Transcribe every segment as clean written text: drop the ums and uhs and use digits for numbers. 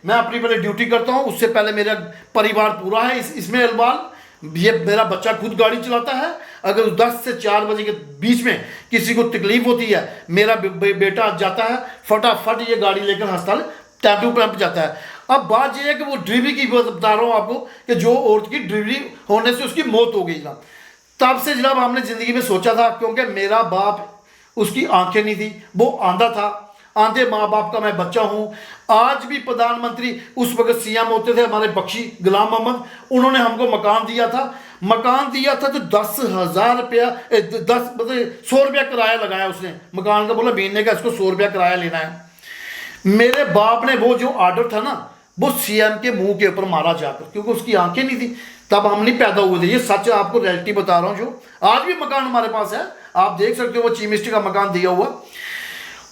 मैं अपनी पहले ड्यूटी करता हूँ, उससे पहले मेरा परिवार पूरा है इसमें इल्बाल। ये मेरा बच्चा खुद गाड़ी चलाता है, अगर 10 से 4 बजे के बीच में किसी को तकलीफ होती है, मेरा बेटा जाता है फटाफट ये गाड़ी लेकर अस्पताल टैंपू पे जाता है। अब बात यह है कि वो डिलीवरी की बता रहा हूँ आपको कि जो औरत की डिलीवरी होने से उसकी मौत हो गई जनाब, तब से जनाब हमने ज़िंदगी में सोचा था, क्योंकि मेरा बाप उसकी आंखें नहीं थी, वो आंधा था, आंधे माँ बाप का मैं बच्चा हूँ। आज भी प्रधानमंत्री उस वक्त सीएम होते थे हमारे बख्शी गुलाम मोहम्मद, उन्होंने हमको मकान दिया था तो 10,000 रुपया 100 रुपया किराया लगाया उसने मकान का, बोला महीने का इसको 100 रुपया किराया लेना है। मेरे बाप ने वो जो ऑर्डर था ना, वो सीएम के मुंह के ऊपर मारा जाकर, क्योंकि उसकी आंखें नहीं थी, तब हम नहीं पैदा हुए थे। ये सच आपको रियलिटी बता रहा हूँ। जो आज भी मकान हमारे पास है, आप देख सकते हो, वो चीफ मिनिस्टर का मकान दिया हुआ।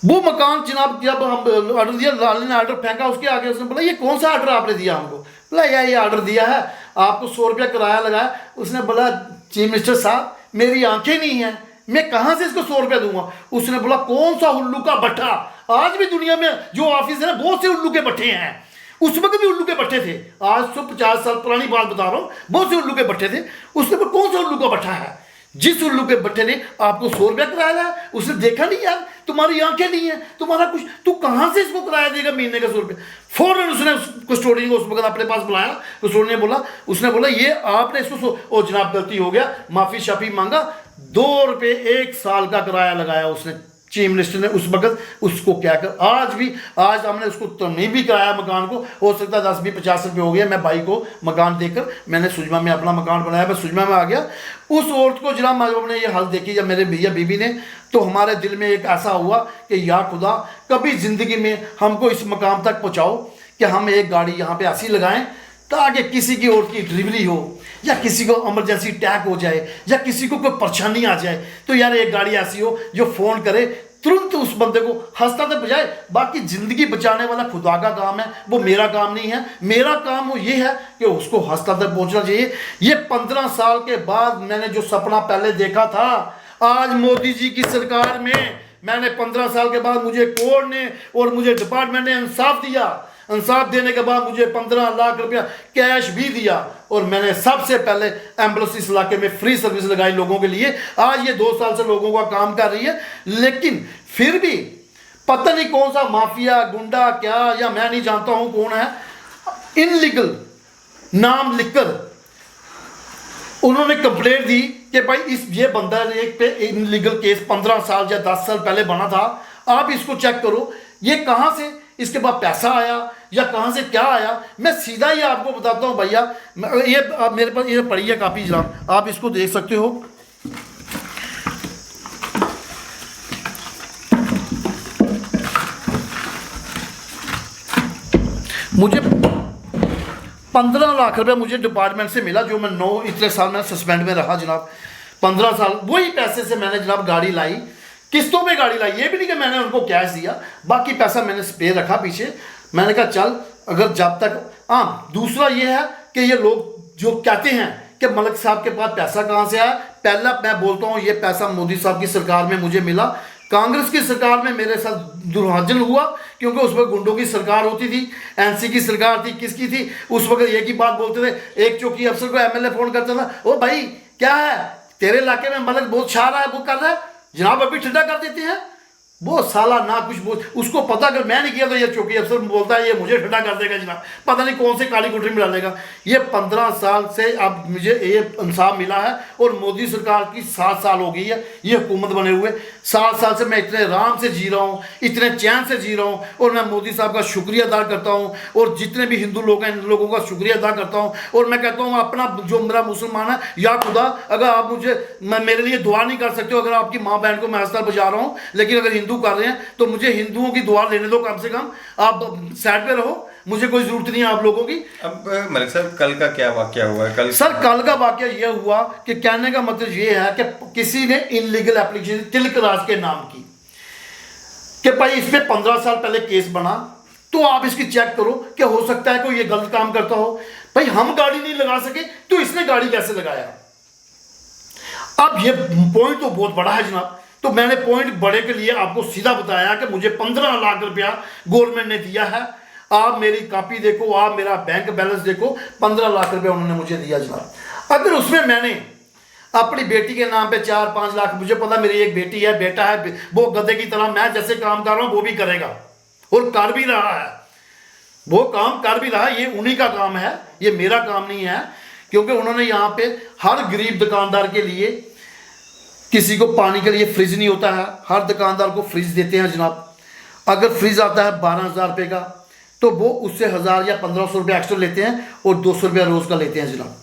वो मकान जनाब जब हम ऑर्डर दिया, लाल ने ऑर्डर फेंका उसके आगे, उसने बोला ये कौन सा ऑर्डर आपने दिया हमको? बोला यार ये ऑर्डर दिया है आपको 100 रुपया किराया लगाया। उसने बोला चीफ मिनिस्टर साहब मेरी आंखें नहीं है, मैं कहाँ से इसको 100 रुपया दूंगा? उसने बोला कौन सा उल्लू का भट्ठा, आज भी दुनिया में जो ऑफिस है ना बहुत से उल्लू के भट्ठे हैं, उस वक्त भी उल्लू के भट्ठे थे, आज तो 50 साल पुरानी बात बता रहा हूँ, बहुत से उल्लू के भट्ठे थे। उसने बोला कौन सा उल्लू का भट्ठा है? जिस उल्लू के भट्टे ने आपको 100 रुपया किराया है, उसने देखा नहीं यार तुम्हारी आंखें नहीं है, तुम्हारा कुछ, तू कहाँ से इसको किराया देगा महीने का 100 रुपया? फौरन उसने कस्टोडियन को उस वक्त अपने पास बुलाया, कस्टोडियन ने बोला, उसने बोला ये आपने इसको ओ जनाब गलती हो गया, माफ़ी शाफी मांगा, 2 रुपये 1 साल का किराया लगाया उसने। चीफ मिनिस्टर ने उस वक्त उसको क्या कर, आज हमने उसको तरमीम भी कराया मकान को, हो सकता है 10-20-50 रुपये हो गया। मैं भाई को मकान देकर मैंने सुजमा में अपना मकान बनाया, मैं सुजमा में आ गया। उस औरत को जनाब मालूम ने ये हाल देखी जब मेरे भैया बीबी ने, तो हमारे दिल में एक ऐसा हुआ कि या खुदा कभी ज़िंदगी में हमको इस मकाम तक पहुँचाओ कि हम एक गाड़ी यहाँ पर ऐसी लगाएँ ताकि किसी की औरत की डिलीवरी हो, या किसी को इमरजेंसी अटैक हो जाए, या किसी को कोई परेशानी आ जाए, तो यार एक गाड़ी ऐसी हो जो फ़ोन करे तुरंत उस बंदे को हस्पताल तक बजाए। बाकी ज़िंदगी बचाने वाला खुदा का काम है, वो मेरा काम नहीं है। मेरा काम वो ये है कि उसको हस्पताल तक पहुंचना चाहिए। ये 15 साल के बाद मैंने जो सपना पहले देखा था, आज मोदी जी की सरकार में मैंने 15 साल के बाद मुझे कोर्ट ने और मुझे डिपार्टमेंट ने इंसाफ दिया। इंसाफ देने के बाद मुझे 15 लाख रुपया कैश भी दिया, और मैंने सबसे पहले एम्बुलेंस इस इलाके में फ्री सर्विस लगाई लोगों के लिए। आज ये 2 साल से लोगों का काम कर रही है, लेकिन फिर भी पता नहीं कौन सा माफिया गुंडा क्या, या मैं नहीं जानता हूं कौन है, इनलीगल नाम लिखकर उन्होंने कंप्लेंट दी कि भाई ये बंदा एक पे इनलीगल केस 15 साल या 10 साल पहले बना था, आप इसको चेक करो, ये कहाँ से इसके बाद पैसा आया या कहाँ से क्या आया। मैं सीधा ही आपको बताता हूँ भैया, ये आप मेरे पास ये पड़ी है कापी जनाब, आप इसको देख सकते हो। मुझे 15 लाख रुपए मुझे डिपार्टमेंट से मिला, जो मैं इतने साल में सस्पेंड में रहा जनाब, 15 साल वही पैसे से मैंने जनाब गाड़ी लाई, किस्तों पे गाड़ी लाई, ये भी नहीं कि मैंने उनको कैश दिया, बाकी पैसा मैंने स्पेयर रखा पीछे। मैंने कहा चल अगर जब तक, हाँ दूसरा ये है कि ये लोग जो कहते हैं कि मलिक साहब के पास पैसा कहाँ से आया, पहला मैं बोलता हूँ ये पैसा मोदी साहब की सरकार में मुझे मिला। कांग्रेस की सरकार में मेरे साथ दुर्भाजन हुआ, क्योंकि उस वक्त गुंडों की सरकार होती थी, एनसी की सरकार थी, किसकी थी, उस वक्त एक ही बात बोलते थे। एक चौकी अफसर को एमएलए फोन करता था, ओ भाई क्या है तेरे इलाके में मलिक बहुत छा रहा है, वो कर रहा है जनाब, अभी ठंडा कर देते हैं। वो साला ना कुछ बोल, उसको पता अगर मैं नहीं किया तो ये चौकी अफसर बोलता है ये मुझे ठंडा कर देगा जनाब, पता नहीं कौन से काली कोठरी में डालेगा। ये 15 साल से अब मुझे ये इंसाफ मिला है, और मोदी सरकार की 7 साल हो गई है ये हुकूमत बने हुए। 7 साल से मैं इतने आराम से जी रहा हूँ, इतने चैन से जी रहा हूँ, और मैं मोदी साहब का शुक्रिया अदा करता हूँ, और जितने भी हिंदू लोग हैं इन लोगों का शुक्रिया अदा करता हूँ। और मैं कहता हूँ अपना जो मेरा मुसलमान है, या खुदा अगर आप मेरे लिए दुआ नहीं कर सकते हो, अगर आपकी माँ बहन को मैं अस्पताल बजा रहा हूँ, लेकिन अगर हिंदू कर रहे हैं तो मुझे हिंदुओं की दुआ लेने दो कम से कम, आप साइड पे रहो, मुझे कोई जरूरत नहीं है आप लोगों की। अब मलिक साहब कल का क्या वाकया हुआ है? कल का वाकया यह हुआ कि कहने का मतलब यह है कि किसी ने इनलीगल एप्लीकेशन तिलक राज के नाम की, कि भाई इस पे 15 साल पहले केस बना, तो आप इसकी चेक करो कि हो सकता है कोई ये गलत काम करता हो। भाई हम गाड़ी नहीं लगा सके तो इसने गाड़ी कैसे लगाया? अब ये पॉइंट तो बहुत बड़ा है जनाब, तो मैंने पॉइंट बड़े के लिए आपको सीधा बताया कि मुझे 15 लाख रुपया गवर्नमेंट ने दिया है। आप मेरी कॉपी देखो, आप मेरा बैंक बैलेंस देखो, 15 लाख रुपए उन्होंने मुझे दिया जनाब। अगर उसमें मैंने अपनी बेटी के नाम पे 4-5 लाख, मुझे पता मेरी एक बेटी है, बेटा है, वो गधे की तरह मैं जैसे काम कर रहा हूँ वो भी करेगा और कर भी रहा है, वो काम कर भी रहा है। ये उन्हीं का काम है, ये मेरा काम नहीं है, क्योंकि उन्होंने यहाँ पे हर गरीब दुकानदार के लिए, किसी को पानी के लिए फ्रिज नहीं होता है, हर दुकानदार को फ्रिज देते हैं जनाब। अगर फ्रिज आता है 12,000 रुपये का, तो वो उससे 1,000 या 1,500 रुपये एक्स्ट्रा लेते हैं और 200 रुपया रोज़ का लेते हैं जनाब।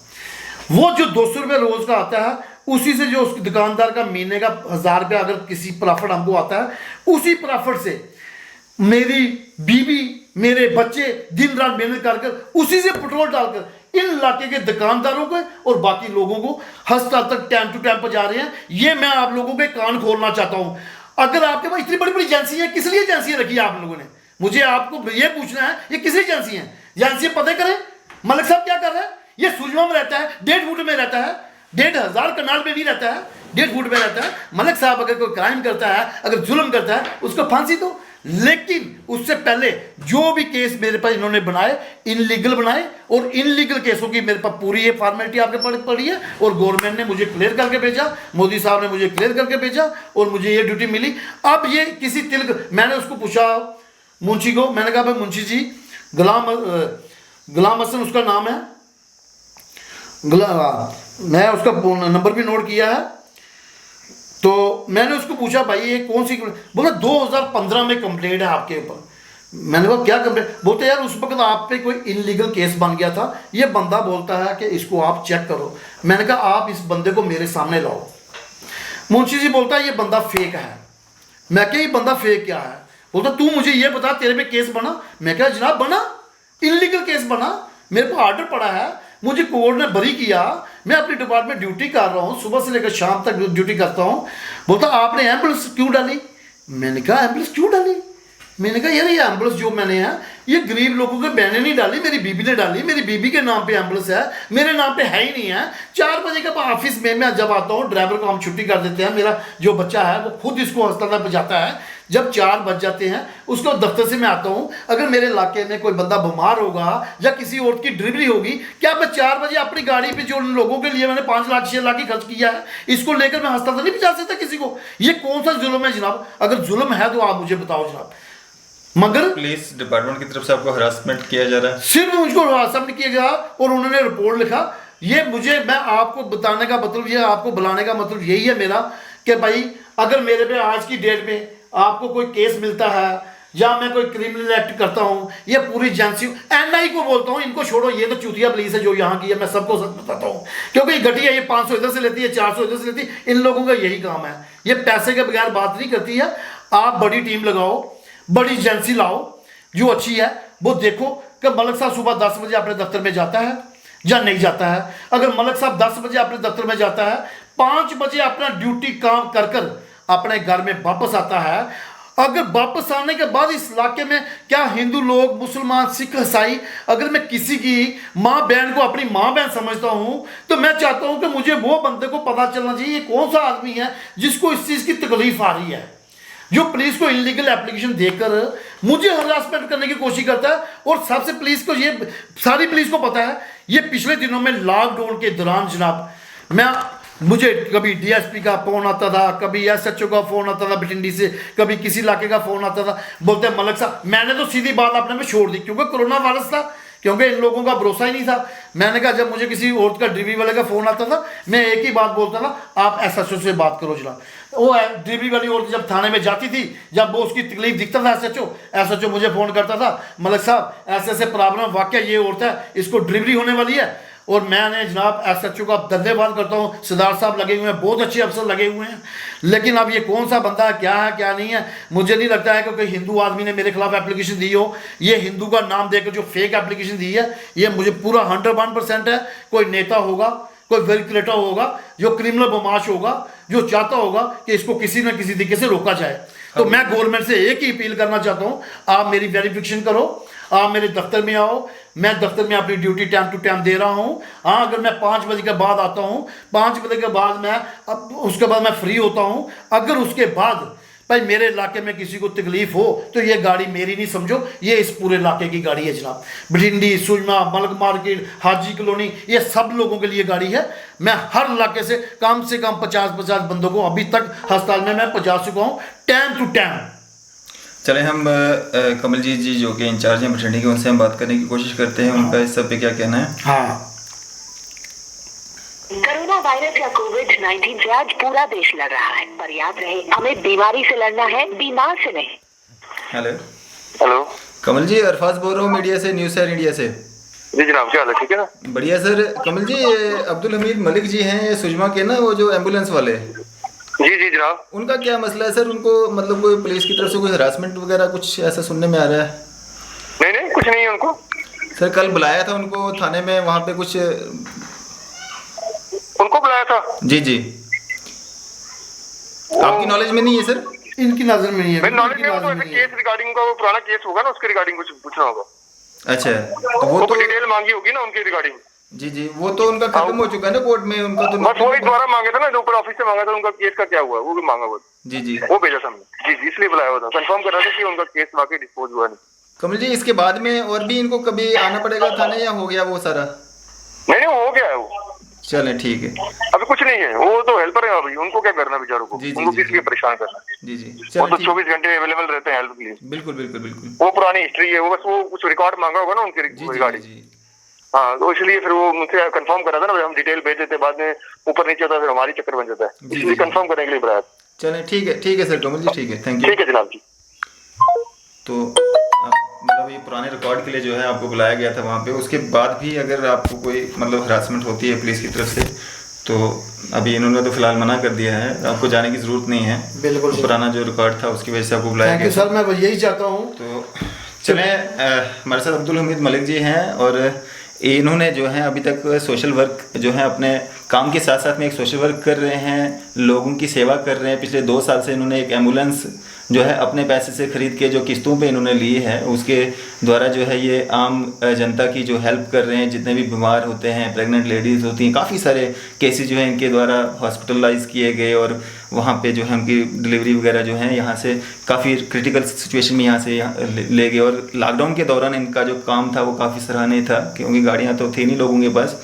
वो जो 200 रुपये रोज़ का आता है, उसी से जो उस दुकानदार का महीने का 1,000 रुपया अगर किसी प्रॉफिट हमको आता है, उसी प्रॉफिट से मेरी बीवी, मेरे बच्चे दिन रात मेहनत कर उसी से पेट्रोल डालकर इन इलाके के दुकानदारों को और बाकी लोगों को अस्पताल तक टाइम टू टाइम पहुंचा रहे हैं। ये मैं आप लोगों के कान खोलना चाहता हूं। अगर आपके पास इतनी बड़ी बड़ी एजेंसी है, किस लिए एजेंसी रखी है आप लोगों ने? मुझे आपको ये पूछना है, ये किस एजेंसी है? एजेंसी पता करें मलिक साहब क्या कर रहे हैं। ये सुजमा में रहता है, 1.5 फुट में रहता है, 1,500 कनाल में भी रहता है, 1.5 फुट में रहता है। मलिक साहब अगर कोई क्राइम करता है, अगर जुल्म करता है, उसको फांसी दो, लेकिन उससे पहले जो भी केस मेरे पास इन्होंने बनाए, इनलीगल बनाए, और इनलीगल केसों की मेरे पास पूरी ये फॉर्मेलिटी आपके पड़ी है, और गवर्नमेंट ने मुझे क्लियर करके भेजा, मोदी साहब ने मुझे क्लियर करके भेजा, और मुझे ये ड्यूटी मिली। अब ये किसी मैंने उसको पूछा मुंशी को, मैंने कहा भाई मुंशी जी, गुलाम हसन उसका नाम है, मैं उसका नंबर भी नोट किया है। तो मैंने उसको पूछा भाई ये कौन सी, बोला 2015 में कंप्लेंट है आपके ऊपर। मैंने कहा क्या कंप्लेंट? बोलते यार उस वक्त आप पे कोई इनलीगल केस बन गया था, ये बंदा बोलता है कि इसको आप चेक करो। मैंने कहा आप इस बंदे को मेरे सामने लाओ। मुंशी जी बोलता है ये बंदा फेक है। मैं क्या ये बंदा फेक क्या है? बोलता तू मुझे ये बता तेरे पे केस बना? मैं क्या जनाब बना, इनलीगल केस बना, मेरे को ऑर्डर पड़ा है, मुझे कोर्ट ने बरी किया, मैं अपनी डिपार्टमेंट ड्यूटी कर रहा हूँ, सुबह से लेकर शाम तक ड्यूटी करता हूँ। बोलता आपने एम्बुलेंस क्यों डाली? मैंने कहा एम्बुलेंस क्यों डाली? मैंने कहा यार ये एम्बुलेंस जो मैंने है ये गरीब लोगों के मैंने नहीं डाली, मेरी बीबी ने डाली, मेरी बीबी के नाम पे एम्बुलेंस है, मेरे नाम पे है ही नहीं है। 4 बजे का ऑफिस में मैं जब आता हूँ, ड्राइवर को हम छुट्टी कर देते हैं, मेरा जो बच्चा है वो खुद इसको अस्पताल में जाता है। जब 4 बज जाते हैं उसको दफ्तर से मैं आता हूँ, अगर मेरे इलाके में कोई बंदा बीमार होगा या किसी औरत की डिलीवरी होगी, क्या मैं 4 बजे अपनी गाड़ी पे जो लोगों के लिए मैंने 5 लाख 6 लाख की खर्च किया है, इसको लेकर मैं अस्पताल नहीं पहुंचा सकता किसी को? ये कौन सा जुल्म है जनाब? अगर जुल्म है तो आप मुझे बताओ जनाब। मगर पुलिस डिपार्टमेंट की तरफ से आपको हरासमेंट किया जा रहा है? सिर्फ मुझको हरासमेंट किया गया और उन्होंने रिपोर्ट लिखा। ये मुझे, मैं आपको बताने का मतलब, ये आपको बुलाने का मतलब यही है मेरा कि भाई अगर मेरे पे आज की डेट में आपको कोई केस मिलता है या मैं कोई क्रिमिनल एक्ट करता हूँ, ये पूरी एजेंसी, एनआई को बोलता हूँ इनको छोड़ो, ये तो चूतिया पुलिस है जो यहाँ की है, मैं सबको सच बताता हूँ, क्योंकि ये घटिया, ये 500 इधर से लेती है, 400 इधर से लेती है, इन लोगों का यही काम है, ये पैसे के बगैर बात नहीं करती है। आप बड़ी टीम लगाओ, बड़ी एजेंसी लाओ जो अच्छी है, वो देखो कि मलिक साहब सुबह 10 बजे अपने दफ्तर में जाता है या नहीं जाता है। अगर मलिक साहब 10 बजे अपने दफ्तर में जाता है, 5 बजे अपना ड्यूटी काम कर कर अपने घर में वापस आता है, अगर वापस आने के बाद इस इलाके में क्या हिंदू लोग, मुसलमान, सिख, ईसाई, अगर मैं किसी की माँ बहन को अपनी माँ बहन समझता हूँ, तो मैं चाहता हूँ कि मुझे वो बंदे को पता चलना चाहिए ये कौन सा आदमी है जिसको इस चीज़ की तकलीफ आ रही है, जो पुलिस को इलीगल एप्लीकेशन देकर मुझे हरासमेंट करने की कोशिश करता है। और सबसे पुलिस को, ये सारी पुलिस को पता है, ये पिछले दिनों में लॉकडाउन के दौरान जनाब मुझे कभी डीएसपी का फ़ोन आता था, कभी एसएचओ का फ़ोन आता था बठिंडी से, कभी किसी इलाके का फ़ोन आता था, बोलते मलिक साहब, मैंने तो सीधी बात अपने में छोड़ दी क्योंकि कोरोना वायरस था, क्योंकि इन लोगों का भरोसा ही नहीं था। मैंने कहा जब मुझे किसी औरत का डिलीवरी वाले का फ़ोन आता था, मैं एक ही बात बोलता था, आप एसएचओ से बात करो जनाब। वो डिलीवरी वाली औरत जब थाने में जाती थी, जब वो उसकी तकलीफ दिखता था एसएचओ मुझे फ़ोन करता था, मलिक साहब ऐसे ऐसे प्रॉब्लम, वाकई ये औरत है, इसको डिलीवरी होने वाली है। और मैंने जनाब एसएचओ का धन्यवाद करता हूँ, सरदार साहब लगे हुए हैं, बहुत अच्छे अफसर लगे हुए हैं, लेकिन अब ये कौन सा बंदा क्या है क्या नहीं है, मुझे नहीं लगता है कि कोई हिंदू आदमी ने मेरे खिलाफ एप्लीकेशन दी हो। ये हिंदू का नाम देकर जो फेक एप्लीकेशन दी है, ये मुझे पूरा 101% है, कोई नेता होगा, कोई वेरिकुलेटर होगा, जो क्रिमिनल बदमाश होगा, जो चाहता होगा कि इसको किसी न किसी तरीके से रोका जाए। तो मैं गवर्नमेंट से एक ही अपील करना चाहता हूँ, आप मेरी वेरिफिकेशन करो, आप मेरे दफ्तर में आओ, मैं दफ्तर में अपनी ड्यूटी टाइम टू टाइम दे रहा हूँ। हाँ, अगर मैं 5 बजे के बाद आता हूँ, 5 बजे के बाद मैं, अब उसके बाद मैं फ्री होता हूँ, अगर उसके बाद भाई मेरे इलाके में किसी को तकलीफ हो तो ये गाड़ी मेरी नहीं समझो, ये इस पूरे इलाके की गाड़ी है जनाब। बठिंडी, सुजमा, मलक मार्केट, हाजी कॉलोनी, ये सब लोगों के लिए गाड़ी है। मैं हर इलाके से कम 50 बंदों को अभी तक अस्पताल में मैं पहुँचा चुका हूँ, टाइम टू टाइम। चले हम कमलजीत जी जो कि इंचार्ज हैं बठिंडी के, उनसे हम बात करने की कोशिश करते हैं, उनका इस सब पे क्या कहना है। हाँ, कोरोना वायरस या कोविड-19 से आज पूरा देश लड़ रहा है, पर याद रहे हमें बीमारी से लड़ना है, बीमार से नहीं। हेलो कमल जी, अरफाज बोल रहा हूँ मीडिया से, न्यूज़ सर इंडिया से। जी जनाब, क्या हाल है? ठीक है ना? बढ़िया सर। कमल जी, ये अब्दुल हमीद मलिक जी हैं, ये सुजमा के ना, वो जो एम्बुलेंस वाले। जी जी जनाब। उनका क्या मसला है सर? उनको मतलब कोई पुलिस की तरफ से कोई हरासमेंट वगैरह कुछ ऐसा सुनने में आ रहा है? नहीं नहीं, कुछ नहीं है उनको। सर कल बुलाया था उनको थाने में, वहाँ पे कुछ उनको बुलाया था? जी जी। आपकी नॉलेज में नहीं है सर? इनकी नजर में नहीं है, मेरी नॉलेज इनकी में वो तो नजर ऐसे में नहीं है। केस रिगार्डिंग का, वो पुराना केस होगा ना, उसके रिगार्डिंग कुछ पूछना होगा। अच्छा, तो वो वो तो डिटेल मांगी होगी ना उनकी रिगार्डिंग। जी जी, वो तो उनका खत्म हो चुका है ना कोर्ट में, उनका तो बस वो ही द्वारा मांगे था ना, जो ऊपर ऑफिस से मांगा था, उनका केस का क्या हुआ वो भी मांगा हुआ। जी जी। वो भेजा था हमने। जी जी, इसलिए बुलाया हुआ था, कंफर्म कर रहा था कि उनका केस वाकई डिस्पोज हुआ नहीं। कमल जी, इसके बाद में और भी इनको कभी आना पड़ेगा थाने, या हो गया वो सारा? नहीं नहीं, वो हो गया है वो। चलें ठीक है। अभी कुछ नहीं है, वो तो हेल्पर है अभी, उनको क्या करना बेचारों को, जी, जी, उनको जी, किस लिए जी। परेशान करना। जी जी, वो चलो तो ठीक। 24 घंटे अवेलेबल रहते हैं हेल्प के लिए। बिल्कुल बिल्कुल बिल्कुल। वो पुरानी हिस्ट्री है, वो बस वो कुछ रिकॉर्ड मांगा होगा ना उनके जी जी रिगार्डिंग। जी। हाँ, तो इसलिए फिर वो मुझसे कंफर्म करा था ना, हम डिटेल भेज देते, बाद में ऊपर नीचे होता है, फिर हमारी चक्कर बन जाता है, जी, इसलिए जी। कंफर्म करने के लिए बुलाया। चलें ठीक है सर कमल जी, ठीक है, थैंक यू। ठीक है जनाब जी। तो मतलब ये पुराने रिकॉर्ड के लिए जो है आपको बुलाया गया था वहाँ पे, उसके बाद भी अगर आपको कोई मतलब हरासमेंट होती है पुलिस की तरफ से, तो अभी इन्होंने तो फिलहाल मना कर दिया है, आपको जाने की ज़रूरत नहीं है। बिल्कुल तो पुराना जो रिकॉर्ड था उसकी वजह से आपको बुलाया थैंक गया यू सर, मैं यही चाहता हूँ। तो चलें, हमारे साथ अब्दुल हमीद मलिक जी हैं, और इन्होंने जो है अभी तक सोशल वर्क जो है अपने काम के साथ साथ में एक सोशल वर्क कर रहे हैं, लोगों की सेवा कर रहे हैं। पिछले 2 साल से इन्होंने एक एम्बुलेंस जो है अपने पैसे से ख़रीद के जो किस्तों पे इन्होंने ली है, उसके द्वारा जो है ये आम जनता की जो हेल्प कर रहे हैं। जितने भी बीमार होते हैं, प्रेग्नेंट लेडीज़ होती हैं, काफ़ी सारे केसेस जो है इनके द्वारा हॉस्पिटलाइज किए गए, और वहाँ पे जो है उनकी डिलीवरी वगैरह जो है यहाँ से काफ़ी क्रिटिकल सिचुएशन में यहाँ से ले गए। और लॉकडाउन के दौरान इनका जो काम था वो काफ़ी सराहनीय था, क्योंकि गाड़ियाँ तो थी नहीं लोगों के पास,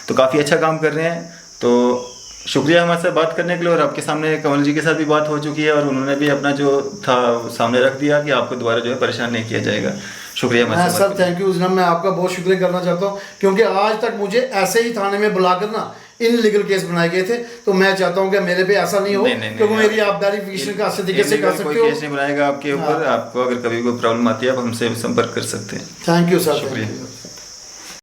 तो काफ़ी अच्छा काम कर रहे हैं। तो शुक्रिया हमारे साथ बात करने के लिए। और आपके सामने कमल जी के साथ भी बात हो चुकी है, और उन्होंने भी अपना जो था सामने रख दिया कि आपको दोबारा जो है परेशान नहीं किया जाएगा। शुक्रिया हमारे साथ। सर थैंक यू जनाब, मैं आपका बहुत शुक्रिया करना चाहता हूँ, क्योंकि आज तक मुझे ऐसे ही थाने में बुलाकर ना इन लीगल केस बनाए गए थे। तो मैं चाहता हूँ कि मेरे पे ऐसा नहीं हो, क्योंकि मेरी आप वेरिफिकेशन का अच्छे तरीके से कर सकते हो। केस नहीं बनाएगा आपके ऊपर। आपको अगर कभी कोई प्रॉब्लम आती है आप हमसे संपर्क कर सकते हैं। थैंक यू सर, शुक्रिया।